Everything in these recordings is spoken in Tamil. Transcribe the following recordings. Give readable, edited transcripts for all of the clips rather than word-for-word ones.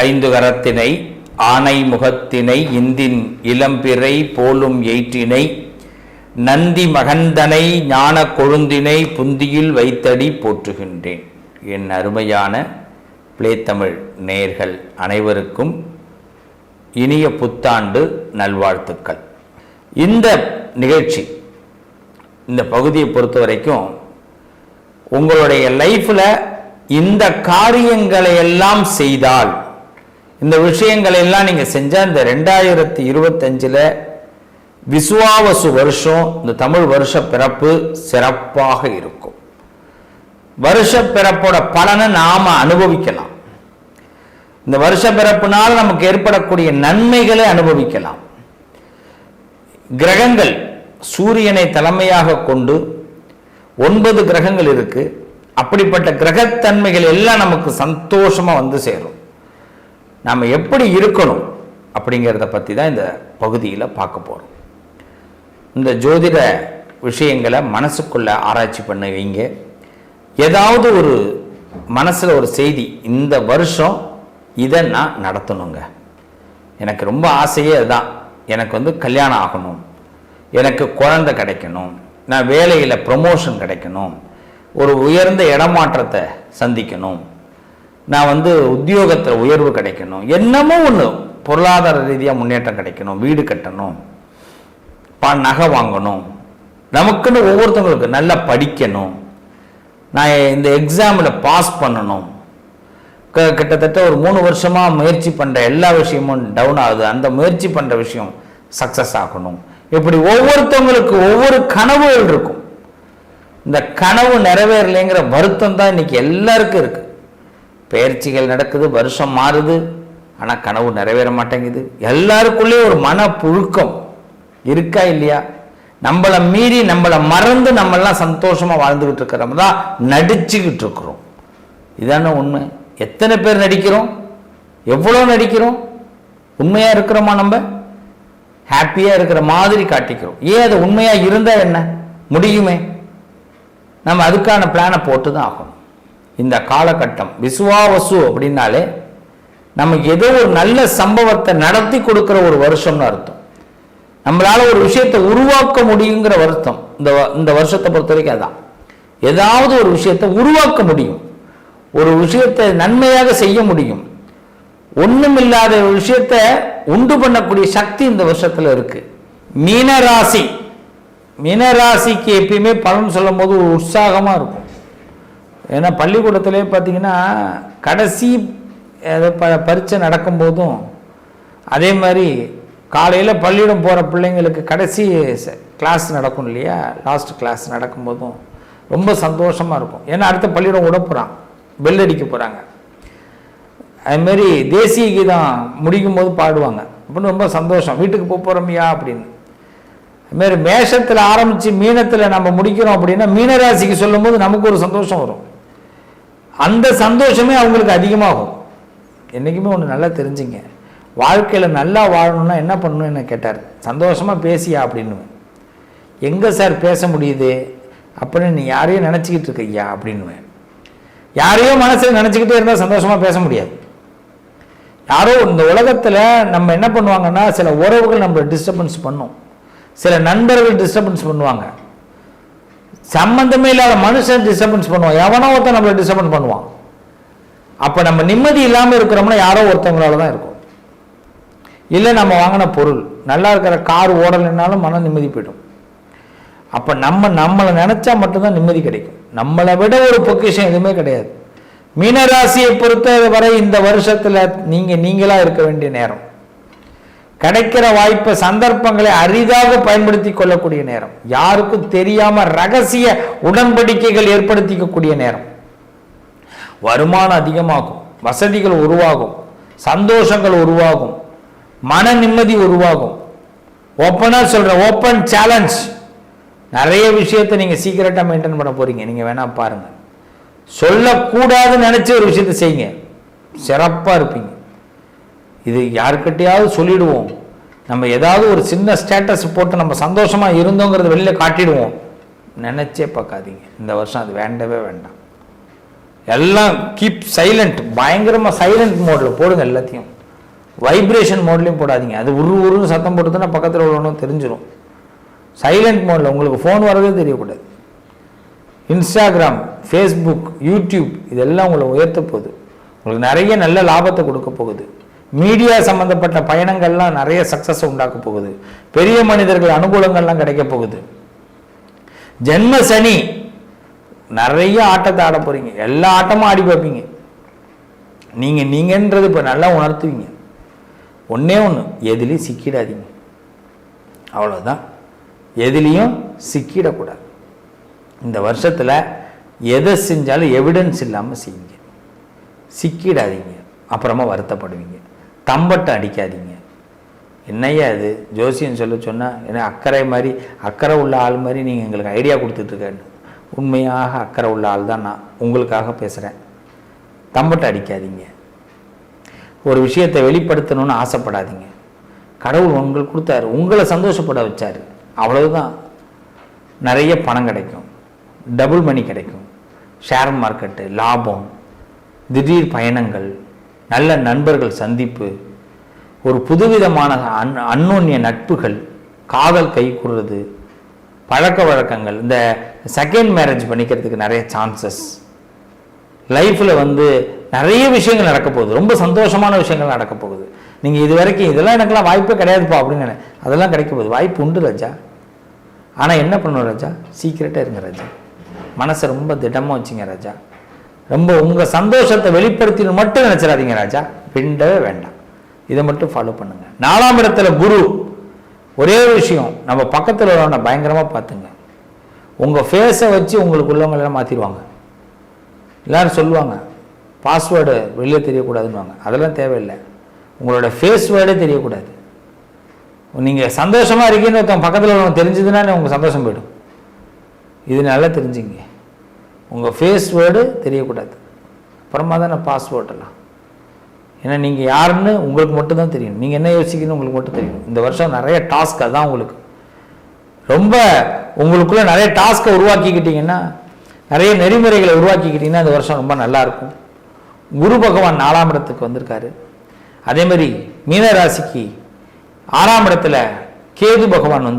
ஐந்து கரத்தினை ஆனை முகத்தினை இந்தின் இளம்பிறை போலும் எயிற்றினை நந்தி மகந்தனை ஞான கொழுந்தினை புந்தியில் வைத்தடி போற்றுகின்றேன். என் அருமையான பிளேத்தமிழ் நேயர்கள் அனைவருக்கும் இனிய புத்தாண்டு நல்வாழ்த்துக்கள். இந்த நிகழ்ச்சி, இந்த பகுதியை பொறுத்த வரைக்கும் உங்களுடைய லைஃப்பில் இந்த காரியங்களை எல்லாம் செய்தால், இந்த விஷயங்களை எல்லாம் நீங்கள் செஞ்சால் இந்த 2025 விசுவாவசு வருஷம், இந்த தமிழ் வருஷ பிறப்பு சிறப்பாக இருக்கும். வருஷ பிறப்போட பலனை நாம் அனுபவிக்கலாம். இந்த வருஷ பிறப்பினால் நமக்கு ஏற்படக்கூடிய நன்மைகளை அனுபவிக்கலாம். கிரகங்கள் சூரியனை தலைமையாக கொண்டு 9 கிரகங்கள் இருக்கு. அப்படிப்பட்ட கிரகத்தன்மைகள் எல்லாம் நமக்கு சந்தோஷமா வந்து சேரும். நாம் எப்படி இருக்கணும் அப்படிங்கிறத பற்றி தான் இந்த பகுதியில் பார்க்க போகிறோம். இந்த ஜோதிட விஷயங்களை மனசுக்குள்ள ஆராய்ச்சி பண்ண வைங்க. ஏதாவது ஒரு மனசில் ஒரு செய்தி, இந்த வருஷம் இதை நான் நடத்தணுங்க, எனக்கு ரொம்ப ஆசையே அதுதான், எனக்கு கல்யாணம் ஆகணும், எனக்கு குழந்தை கிடைக்கணும், நான் வேலையில் ப்ரமோஷன் கிடைக்கணும், ஒரு உயர்ந்த இடமாற்றத்தை சந்திக்கணும், நான் உத்தியோகத்தில் உயர்வு கிடைக்கணும், என்னமோ ஒன்று பொருளாதார ரீதியாக முன்னேற்றம் கிடைக்கணும், வீடு கட்டணும், நகை வாங்கணும், நமக்குன்னு ஒவ்வொருத்தவங்களுக்கு நல்லா படிக்கணும், நான் இந்த எக்ஸாமில் பாஸ் பண்ணணும், கிட்டத்தட்ட ஒரு 3 வருஷமாக முயற்சி பண்ணுற எல்லா விஷயமும் டவுன் ஆகுது, அந்த முயற்சி பண்ணுற விஷயம் சக்ஸஸ் ஆகணும். இப்படி ஒவ்வொருத்தவங்களுக்கு ஒவ்வொரு கனவுகள் இருக்கும். இந்த கனவு நிறைவேறலைங்கிற வருத்தம் தான் இன்னைக்கு எல்லாருக்கும் இருக்கு. பயிற்சிகள் நடக்குது, வருஷம் மாறுது, ஆனால் கனவு நிறைவேற மாட்டேங்குது. எல்லாருக்குள்ளே ஒரு மன புழுக்கம் இருக்கா இல்லையா? நம்மளை மீறி, நம்மளை மறந்து நம்மெல்லாம் சந்தோஷமா வாழ்ந்துகிட்டு இருக்கிறோம் தான் நடிச்சுக்கிட்டு இருக்கிறோம். இதான உண்மை. எத்தனை பேர் நடிக்கிறோம், எவ்வளோ நடிக்கிறோம், உண்மையா இருக்கிறோமா? நம்ம ஹாப்பியா இருக்கிற மாதிரி காட்டிக்கிறோம். ஏன் அது உண்மையா இருந்தா என்ன முடியுமே? நம்ம அதுக்கான பிளானை போட்டு தான் ஆகணும். இந்த காலகட்டம் விசுவாவசு அப்படின்னாலே நமக்கு ஏதோ ஒரு நல்ல சம்பவத்தை நடத்தி கொடுக்கிற ஒரு வருஷம்னு அர்த்தம். நம்மளால ஒரு விஷயத்தை உருவாக்க முடியுங்கிற வருத்தம் இந்த வருஷத்தை பொறுத்த வரைக்கும் அதான். ஏதாவது ஒரு விஷயத்தை உருவாக்க முடியும், ஒரு விஷயத்தை நன்மையாக செய்ய முடியும், ஒண்ணுமில்லாத ஒரு விஷயத்தை உண்டு பண்ணக்கூடிய சக்தி இந்த வருஷத்துல இருக்கு. மீனராசிக்கு எப்பயுமே பலன் சொல்லும் போது ஒரு உற்சாகமா இருக்கும். ஏன்னா பள்ளிக்கூடத்திலே பார்த்தீங்கன்னா கடைசி பரீட்சை நடக்கும் போதும், அதே மாதிரி காலையில் பள்ளியிடம் போகிற பிள்ளைங்களுக்கு கடைசி கிளாஸ் நடக்கும் இல்லையா, லாஸ்ட் கிளாஸ் நடக்கும்போதும் ரொம்ப சந்தோஷமாக இருக்கும். ஏன்னா அடுத்த பள்ளியிடம் விட போகிறான், பெல் அடிக்க போகிறாங்க. அதுமாரி தேசிய கீதம் முடிக்கும் போது பாடுவாங்க அப்படின்னு ரொம்ப சந்தோஷம், வீட்டுக்கு போகிறோம்யா அப்படின்னு. அதுமாரி மேஷத்தில் ஆரம்பித்து மீனத்தில் நம்ம முடிக்கிறோம் அப்படின்னா மீனராசிக்கு சொல்லும் போது நமக்கு ஒரு சந்தோஷம் வரும். அந்த சந்தோஷமே அவங்களுக்கு அதிகமாகும். என்றைக்குமே ஒன்று நல்லா தெரிஞ்சுங்க, வாழ்க்கையில் நல்லா வாழணும்னா என்ன பண்ணணும் என்ன கேட்டார். சந்தோஷமாக பேசியா அப்படின்னு. எங்கே சார் பேச முடியுது அப்படின்னு நீ யாரையும் நினச்சிக்கிட்டு இருக்கையா அப்படின்னு. யாரையோ மனசில் நினச்சிக்கிட்டே இருந்தால் சந்தோஷமாக பேச முடியாது. யாரோ இந்த உலகத்தில் நம்ம என்ன பண்ணுவாங்கன்னா, சில உறவுகள் நம்மளை டிஸ்டர்பன்ஸ் பண்ணும், சில நண்பர்கள் டிஸ்டர்பன்ஸ் பண்ணுவாங்க, சம்பந்தமே இல்லாத மனுஷன் டிஸ்டர்பன்ஸ் பண்ணுவான், எவனோ ஒருத்தன் நம்மளை டிஸ்டர்பன்ஸ் பண்ணுவான். அப்போ நம்ம நிம்மதி இல்லாமல் இருக்கிறோம்னா யாரோ ஒருத்தவங்களால தான் இருக்கும். இல்லை நம்ம வாங்கின பொருள், நல்லா இருக்கிற கார் ஓடலைன்னாலும் மன நிம்மதி போய்டும். அப்போ நம்மளை நினச்சா மட்டும்தான் நிம்மதி கிடைக்கும். நம்மளை விட ஒரு பொக்கிஷம் எதுவுமே கிடையாது. மீனராசியை பொறுத்த வரை இந்த வருஷத்தில் நீங்களா இருக்க வேண்டிய நேரம். கிடைக்கிற வாய்ப்பை, சந்தர்ப்பங்களை அரிதாக பயன்படுத்தி கொள்ளக்கூடிய நேரம். யாருக்கும் தெரியாம ரகசிய உடன்படிக்கைகள் ஏற்படுத்திக்கக்கூடிய நேரம். வருமானம் அதிகமாகும், வசதிகள் உருவாகும், சந்தோஷங்கள் உருவாகும், மன நிம்மதி உருவாகும். ஓப்பனா சொல்றேன், ஓப்பன் சேலஞ்ச். நிறைய விஷயத்தை நீங்க சீக்கிரட்டா மெயின்டைன் பண்ண போறீங்க. நீங்க வேணா பாருங்க, சொல்லக்கூடாதுன்னு நினைச்ச ஒரு விஷயத்தை செய்யுங்க, சிறப்பா இருப்பீங்க. இது யாருக்கிட்டையாவது சொல்லிடுவோம், நம்ம ஏதாவது ஒரு சின்ன ஸ்டேட்டஸ் போட்டு நம்ம சந்தோஷமா இருந்தோங்கிறத வெளியில காட்டிடுவோம், நினைச்சே பார்க்காதீங்க. இந்த வருஷம் அது வேண்டவே வேண்டாம். எல்லாம் கீப் சைலண்ட், பயங்கரமாக சைலண்ட் மோடில் போடுங்க. எல்லாத்தையும் வைப்ரேஷன் மோட்லேயும் போடாதீங்க. அது உருன்னு சத்தம் போட்டுதுன்னா பக்கத்தில் உள்ளவனும் தெரிஞ்சிடும். சைலண்ட் மோடில் உங்களுக்கு ஃபோன் வரதே தெரியக்கூடாது. இன்ஸ்டாகிராம், ஃபேஸ்புக், யூடியூப் இதெல்லாம் உங்களை உயர்த்த போகுது. உங்களுக்கு நிறைய நல்ல லாபத்தை கொடுக்க போகுது. மீடியா சம்பந்தப்பட்ட பயணங்கள்லாம் நிறைய சக்சஸ் உண்டாக்க போகுது. பெரிய மனிதர்கள் அனுகூலங்கள்லாம் கிடைக்க போகுது. ஜென்ம சனி, நிறைய ஆட்டத்தை ஆட போறீங்க. எல்லா ஆட்டமும் ஆடி பார்ப்பீங்க. நீங்கன்றது இப்போ நல்லா உணர்த்துவீங்க. ஒன்னே ஒன்று, எதுலேயும் சிக்கிடாதீங்க. அவ்வளோதான். எதுலேயும் சிக்கிடக்கூடாது. இந்த வருஷத்தில் எதை செஞ்சாலும் எவிடன்ஸ் இல்லாமல் செய்யுங்க. சிக்கிடாதீங்க, அப்புறமா வருத்தப்படுவீங்க. தம்பட்டை அடிக்காதீங்க. என்னையா அது ஜோசியம் சொல்ல சொன்னால் ஏன்னா அக்கறை உள்ள ஆள் மாதிரி நீங்கள் எங்களுக்கு ஐடியா கொடுத்துட்ருக்கேன்னு. உண்மையாக அக்கறை உள்ள ஆள் தான் நான். உங்களுக்காக பேசுகிறேன். தம்பட்டை அடிக்காதீங்க. ஒரு விஷயத்தை வெளிப்படுத்தணும்னு ஆசைப்படாதீங்க. கடவுள் உங்களுக்கு கொடுத்தாரு, உங்களை சந்தோஷப்பட வச்சார், அவ்வளவுதான். நிறைய பணம் கிடைக்கும், டபுள் மணி கிடைக்கும். ஷேர் மார்க்கெட்டு, லாபம், திடீர் பயணங்கள், நல்ல நண்பர்கள் சந்திப்பு, ஒரு புதுவிதமான அந்யோன்ய நட்புகள், காதல் கை கூறுறது, பழக்க வழக்கங்கள். இந்த செகண்ட் மேரேஜ் பண்ணிக்கிறதுக்கு நிறைய சான்சஸ். லைஃப்பில் நிறைய விஷயங்கள் நடக்க போகுது. ரொம்ப சந்தோஷமான விஷயங்கள் நடக்க போகுது. நீங்கள் இது வரைக்கும் இதெல்லாம் எனக்குலாம் வாய்ப்பே கிடையாதுப்பா அப்படின்னு அதெல்லாம் கிடைக்க போகுது. வாய்ப்பு உண்டு ராஜா. ஆனால் என்ன பண்ணணும் ராஜா? சீக்கிரட்டாக இருங்க ராஜா. மனசை ரொம்ப திடமாக வச்சுங்க ராஜா. ரொம்ப உங்கள் சந்தோஷத்தை வெளிப்படுத்தின்னு மட்டும் நினச்சிடாதீங்க ராஜா. பிண்டவே வேண்டாம். இதை மட்டும் ஃபாலோ பண்ணுங்க. 4ஆம் இடத்துல குரு. ஒரே ஒரு விஷயம், நம்ம பக்கத்தில் உள்ளவனை பயங்கரமாக பார்த்துங்க. உங்கள் ஃபேஸை வச்சு உங்களுக்கு உள்ளவங்களெல்லாம் மாற்றிடுவாங்க. எல்லோரும் சொல்லுவாங்க பாஸ்வேர்டு வெளியே தெரியக்கூடாதுன்னு. அதெல்லாம் தேவையில்லை. உங்களோட ஃபேஸ் வேர்டே தெரியக்கூடாது. நீங்கள் சந்தோஷமாக இருக்கீங்கன்னு ஒருத்தன் பக்கத்தில் உள்ளவங்க தெரிஞ்சதுன்னா உங்கள் சந்தோஷம் போயிடும். இது நல்லா தெரிஞ்சுங்க. உங்கள் ஃபேஸ் வேர்டு தெரியக்கூடாது. அப்புறமா தான் நான் பாஸ்வேர்டெல்லாம். ஏன்னா நீங்கள் யாருன்னு உங்களுக்கு மட்டும்தான் தெரியும். நீங்கள் என்ன யோசிக்கணும்னு உங்களுக்கு மட்டும் தெரியும். இந்த வருஷம் நிறைய டாஸ்க் அதான் உங்களுக்கு. ரொம்ப உங்களுக்குள்ளே நிறைய டாஸ்க்கை உருவாக்கிக்கிட்டீங்கன்னா, நிறைய நெறிமுறைகளை உருவாக்கிக்கிட்டீங்கன்னா இந்த வருஷம் ரொம்ப நல்லாயிருக்கும். குரு பகவான் 4ஆம் இடத்துக்கு வந்திருக்காரு. அதே மாதிரி மீனராசிக்கு 6ஆம் இடத்துல கேது பகவான்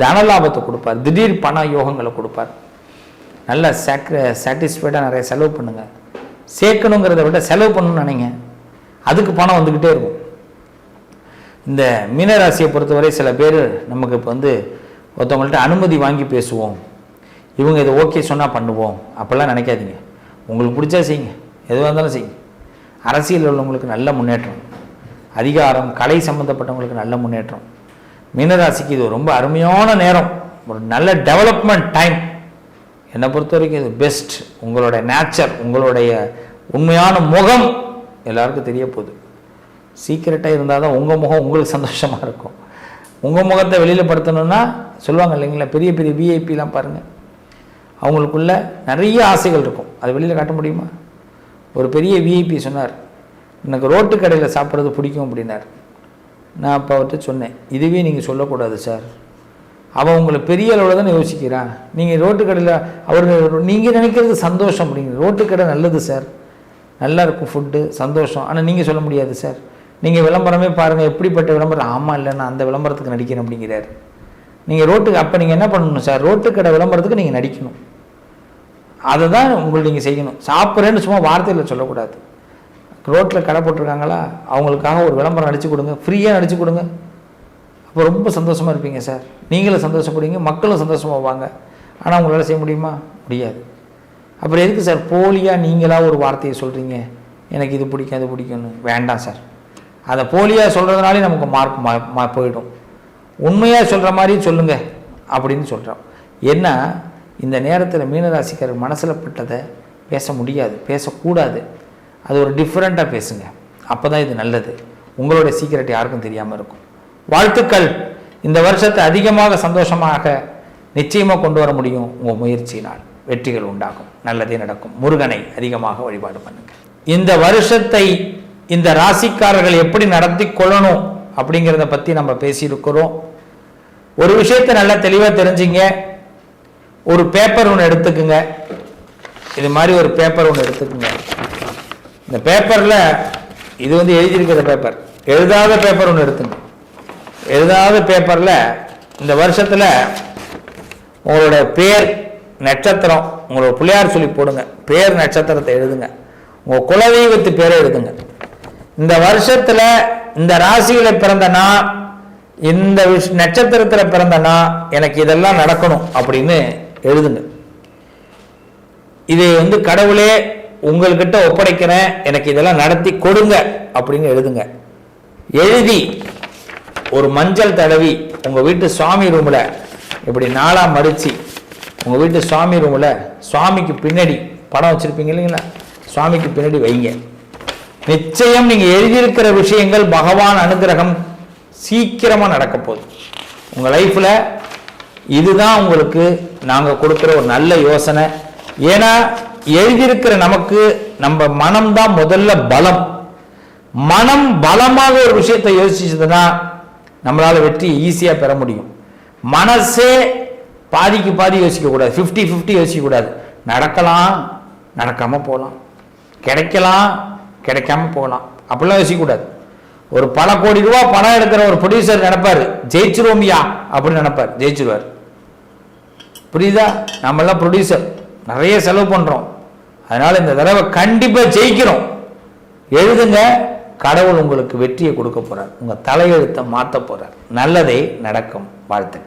தனலாபத்தை கொடுப்பார். திடீர் பண யோகங்களை கொடுப்பார். நல்ல சாட்டிஸ்ஃபைடாக நிறைய செலவு பண்ணுங்க. சேர்க்கணுங்கிறத விட செலவு பண்ணணும்னு நினைங்க. அதுக்கு பணம் வந்துக்கிட்டே இருக்கும். இந்த மீனராசியை பொறுத்தவரை சில பேர் நமக்கு இப்போ ஒருத்தவங்கள்ட்ட அனுமதி வாங்கி பேசுவோம், இவங்க இதை ஓகே சொன்னால் பண்ணுவோம் அப்படிலாம் நினைக்காதீங்க. உங்களுக்கு பிடிச்சா செய்யுங்க, எதுவாக இருந்தாலும் செய்யுங்க. அரசியல் உள்ளவங்களுக்கு நல்ல முன்னேற்றம், அதிகாரம், கலை சம்மந்தப்பட்டவங்களுக்கு நல்ல முன்னேற்றம். மீனராசிக்கு இது ரொம்ப அருமையான நேரம், ஒரு நல்ல டெவலப்மெண்ட் டைம். என்னை பொறுத்த வரைக்கும் இது பெஸ்ட். உங்களோட நேச்சர், உங்களுடைய உண்மையான முகம் எல்லாருக்கும் தெரிய போகுது. சீக்கிரட்டாக இருந்தால் தான் உங்கள் முகம் உங்களுக்கு சந்தோஷமாக இருக்கும். உங்கள் முகத்தை வெளியில் படுத்தணும்னா சொல்லுவாங்க இல்லைங்களா, பெரிய பெரிய விஐபிலாம் பாருங்கள், அவங்களுக்குள்ள நிறைய ஆசைகள் இருக்கும். அது வெளியில் காட்ட முடியுமா? ஒரு பெரிய விஐபி சொன்னார், எனக்கு ரோட்டு கடையில் சாப்பிட்றது பிடிக்கும் அப்படின்னார். நான் அப்போ அவர்கிட்ட சொன்னேன், இதுவே நீங்கள் சொல்லக்கூடாது சார். அவன் உங்களை பெரிய அளவில் தானே யோசிக்கிறான். நீங்கள் ரோட்டு கடையில் அவர்கள் நீங்கள் நினைக்கிறது சந்தோஷம் அப்படிங்கிற. ரோட்டு கடை நல்லது சார், நல்லா இருக்கும் ஃபுட்டு, சந்தோஷம். ஆனால் நீங்கள் சொல்ல முடியாது சார். நீங்கள் விளம்பரமே பாருங்கள், எப்படிப்பட்ட விளம்பரம். ஆமாம் இல்லை, நான் அந்த விளம்பரத்துக்கு நடிக்கிறேன் அப்படிங்கிறார். நீங்கள் ரோட்டுக்கு அப்போ நீங்கள் என்ன பண்ணணும் சார்? ரோட்டு கடை விளம்பரத்துக்கு நீங்கள் நடிக்கணும். அதை தான் உங்களுக்கு நீங்கள் செய்யணும். சாப்பிட்றேன்னு சும்மா வார்த்தையில் சொல்லக்கூடாது. ரோட்டில் கடை போட்டிருக்காங்களா, அவங்களுக்காக ஒரு விளம்பரம் நடிச்சு கொடுங்க, ஃப்ரீயாக நடிச்சு கொடுங்க. அப்போ ரொம்ப சந்தோஷமாக இருப்பீங்க சார். நீங்களும் சந்தோஷப்படுவீங்க, மக்களும் சந்தோஷமாக வாங்க. ஆனால் உங்களால் செய்ய முடியுமா? முடியாது. அப்புறம் எதுக்கு சார் போலியாக நீங்களாக ஒரு வார்த்தையை சொல்கிறீங்க, எனக்கு இது பிடிக்கும் அது பிடிக்கும்னு? வேண்டாம் சார். அதை போலியாக சொல்கிறதுனாலே நமக்கு மார்க் போயிடும். உண்மையாக சொல்கிற மாதிரி சொல்லுங்கள் அப்படின்னு சொல்கிறோம். ஏன்னா இந்த நேரத்தில் மீனராசிக்காரர் மனசில் பட்டதை பேச முடியாது, பேசக்கூடாது. அது ஒரு டிஃப்ரெண்ட்டாக பேசுங்க. அப்போ தான் இது நல்லது. உங்களோட சீக்கிரட் யாருக்கும் தெரியாமல் இருக்கும். வாழ்த்துக்கள். இந்த வருஷத்தை அதிகமாக சந்தோஷமாக நிச்சயமாக கொண்டு வர முடியும். உங்கள் முயற்சியினால் வெற்றிகள் உண்டாகும், நல்லதே நடக்கும். முருகனை அதிகமாக வழிபாடு பண்ணுங்க. இந்த வருஷத்தை இந்த ராசிக்காரர்கள் எப்படி நடத்தி கொள்ளணும் அப்படிங்கிறத பற்றி நம்ம பேசியிருக்கிறோம். ஒரு விஷயத்தை நல்லா தெளிவாக தெரிஞ்சுங்க. ஒரு பேப்பர் ஒன்று எடுத்துக்குங்க. இது மாதிரி ஒரு பேப்பர் ஒன்று எடுத்துக்கோங்க. இந்த பேப்பரில் இது வந்து எழுதியிருக்கிற பேப்பர், எழுதாத பேப்பர் ஒன்று எடுத்துங்க. எழுதாத பேப்பரில் இந்த வருஷத்தில் உங்களோட பேர் நட்சத்திரம், உங்களோட பிள்ளையார் சொல்லி போடுங்க, பேர் நட்சத்திரத்தை எழுதுங்க, உங்கள் குலதெய்வத்து பேரை எழுதுங்க. இந்த வருஷத்தில் இந்த ராசியில் பிறந்தனா, இந்த நட்சத்திரத்தில் பிறந்தனா எனக்கு இதெல்லாம் நடக்கணும் அப்படின்னு எழுதுங்க. இதை வந்து கடவுளே உங்கள்கிட்ட ஒப்படைக்கிறேன், எனக்கு இதெல்லாம் நடத்தி கொடுங்க அப்படின்னு எழுதுங்க. எழுதி ஒரு மஞ்சள் தடவி உங்கள் வீட்டு சுவாமி ரூமில் இப்படி நாளாக மடித்து உங்கள் வீட்டு சுவாமி ரூமில் சுவாமிக்கு பின்னாடி படம் வச்சுருப்பீங்க இல்லைங்களா, சுவாமிக்கு பின்னாடி வைங்க. நிச்சயம் நீங்கள் எழுதியிருக்கிற விஷயங்கள் பகவான் அனுகிரகம் சீக்கிரமாக நடக்க போகுது உங்கள் லைஃப்பில். இதுதான் உங்களுக்கு நாங்கள் கொடுக்குற ஒரு நல்ல யோசனை. ஏன்னா எழுதியிருக்கிற நமக்கு நம்ம மனம்தான் முதல்ல பலம். மனம் பலமாக ஒரு விஷயத்தை யோசிச்சதுன்னா நம்மளால வெற்றி ஈஸியாக பெற முடியும். மனசே பாதிக்கு பாதி யோசிக்கக்கூடாது, 50-50 யோசிக்கக்கூடாது. நடக்கலாம், நடக்காமல் போகலாம், கிடைக்கலாம், கிடைக்காம போகலாம், அப்படிலாம் யோசிக்கக்கூடாது. ஒரு பல கோடி ரூபா பணம் எடுக்கிற ஒரு ப்ரொடியூசர் நினைப்பாரு ஜெயிச்சிருவோமியா அப்படின்னு நினைப்பார், ஜெயிச்சிருவார். புரியுதா? நம்மெல்லாம் ப்ரொடியூசர் நிறைய செலவு பண்ணுறோம், அதனால இந்த தடவை கண்டிப்பாக ஜெயிக்கிறோம். எழுதுங்க, கடவுள் உங்களுக்கு வெற்றியை கொடுக்க போறார், உங்க தலையெழுத்தை மாற்ற போறார். நல்லதே நடக்கும். வாழ்த்துக்கள்.